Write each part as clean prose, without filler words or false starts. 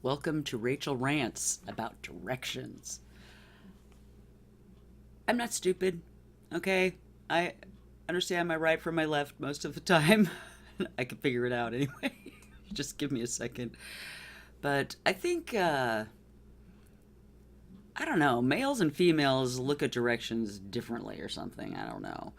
Welcome to Rachel Rants about directions. I'm not stupid, okay? I understand my right from my left most of the time. I can figure it out anyway. Just give me a second. But I think, I don't know, males and females look at directions differently or something. I don't know.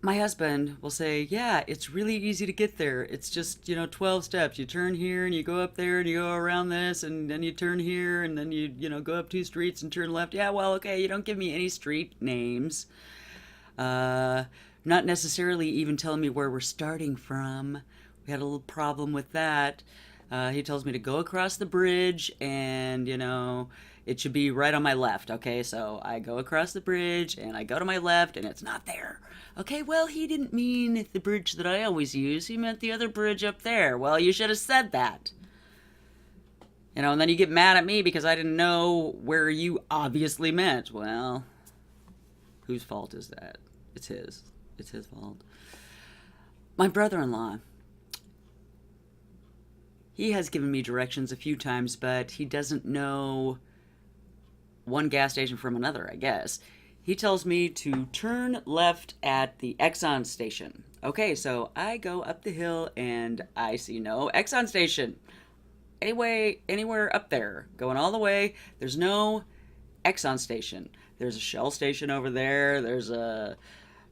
My husband will say, "Yeah, it's really easy to get there. It's just, 12 steps. You turn here and you go up there and you go around this and then you turn here and then you go up two streets and turn left." Yeah, well, okay, you don't give me any street names. Uh, Not necessarily even telling me where we're starting from. We had a little problem with that. He tells me to go across the bridge and, it should be right on my left. Okay, so I go across the bridge and I go to my left and it's not there. Okay, well, he didn't mean the bridge that I always use. He meant the other bridge up there. Well, you should have said that. And then you get mad at me because I didn't know where you obviously meant. Well, whose fault is that? It's his. It's his fault. My brother in law, he has given me directions a few times, but he doesn't know one gas station from another, I guess. He tells me to turn left at the Exxon station. Okay, so I go up the hill and I see no Exxon station. Anywhere up there, going all the way, there's no Exxon station. There's a Shell station over there. There's a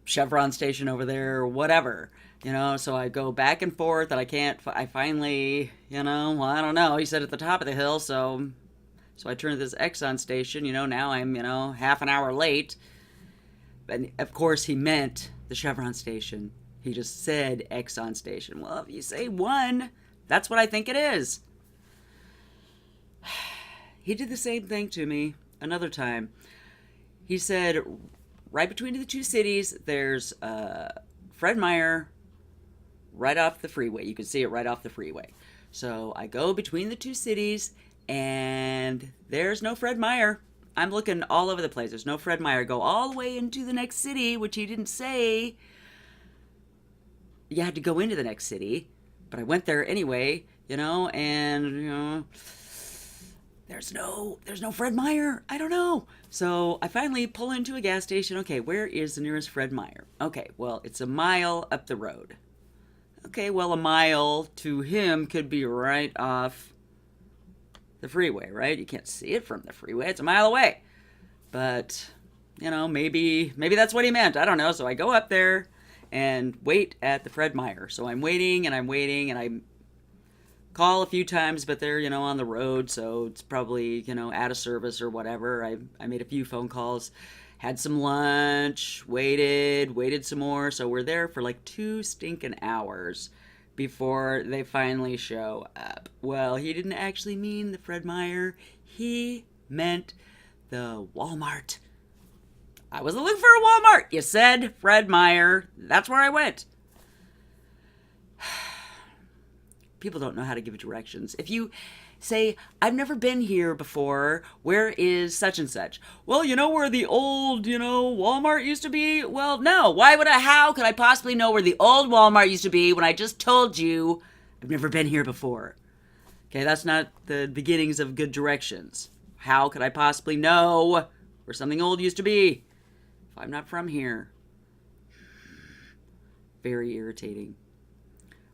Chevron station over there, whatever. So I go back and forth and I finally, well, I don't know. He said at the top of the hill, so I turn to this Exxon station, now I'm, half an hour late. And of course he meant the Chevron station. He just said Exxon station. Well, if you say one, that's what I think it is. He did the same thing to me another time. He said, right between the two cities, there's Fred Meyer right off the freeway. You can see it right off the freeway. So I go between the two cities, and there's no Fred Meyer. I'm looking all over the place. There's no Fred Meyer. Go all the way into the next city, which he didn't say. You had to go into the next city, but I went there anyway, and there's no Fred Meyer. I don't know. So I finally pull into a gas station. Okay, where is the nearest Fred Meyer? Okay, well, it's a mile up the road. Okay, well, a mile to him could be right off the freeway, right? You can't see it from the freeway. It's a mile away. But, maybe that's what he meant. I don't know. So I go up there and wait at the Fred Meyer. So I'm waiting and I call a few times, but they're, on the road, so it's probably, out of service or whatever. I made a few phone calls, had some lunch, waited some more. So we're there for like 2 stinking hours before they finally show up. Well, he didn't actually mean the Fred Meyer. He meant the Walmart. I was looking for a Walmart. You said Fred Meyer. That's where I went. People don't know how to give directions. If you say, "I've never been here before, where is such and such?" Well, you know where the old, Walmart used to be? Well, no. How could I possibly know where the old Walmart used to be when I just told you I've never been here before? Okay, that's not the beginnings of good directions. How could I possibly know where something old used to be if I'm not from here? Very irritating.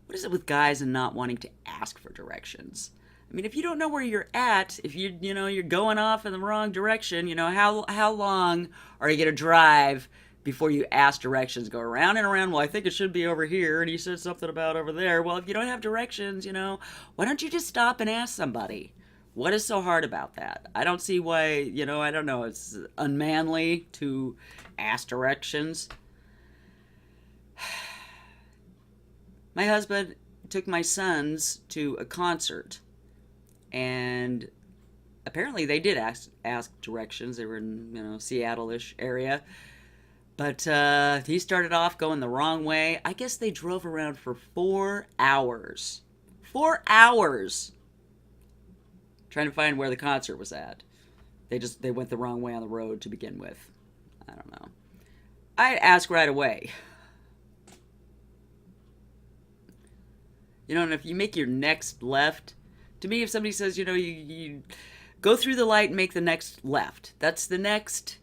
What is it with guys and not wanting to ask for directions? I mean, if you don't know where you're at, if you're going off in the wrong direction, how long are you going to drive before you ask directions? Go around and around. Well, I think it should be over here, and he said something about over there. Well, if you don't have directions, why don't you just stop and ask somebody? What is so hard about that? I don't see why, I don't know, it's unmanly to ask directions. My husband took my sons to a concert, and apparently they did ask directions. They were in, Seattle-ish area. But he started off going the wrong way. I guess they drove around for 4 hours. 4 hours! Trying to find where the concert was at. They went the wrong way on the road to begin with. I don't know. I'd ask right away. And if you make your next left To me, if somebody says, you go through the light and make the next left, that's the next,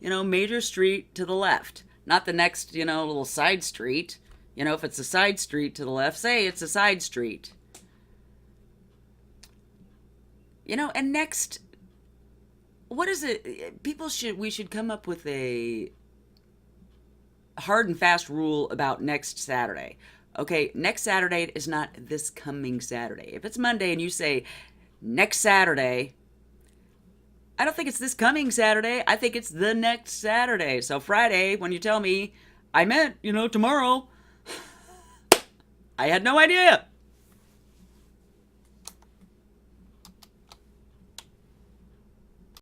major street to the left, not the next, little side street. If it's a side street to the left, say it's a side street. And next, what is it? We should come up with a hard and fast rule about next Saturday. Okay, next Saturday is not this coming Saturday. If it's Monday and you say next Saturday, I don't think it's this coming Saturday. I think it's the next Saturday. So Friday, when you tell me, I meant, tomorrow, I had no idea.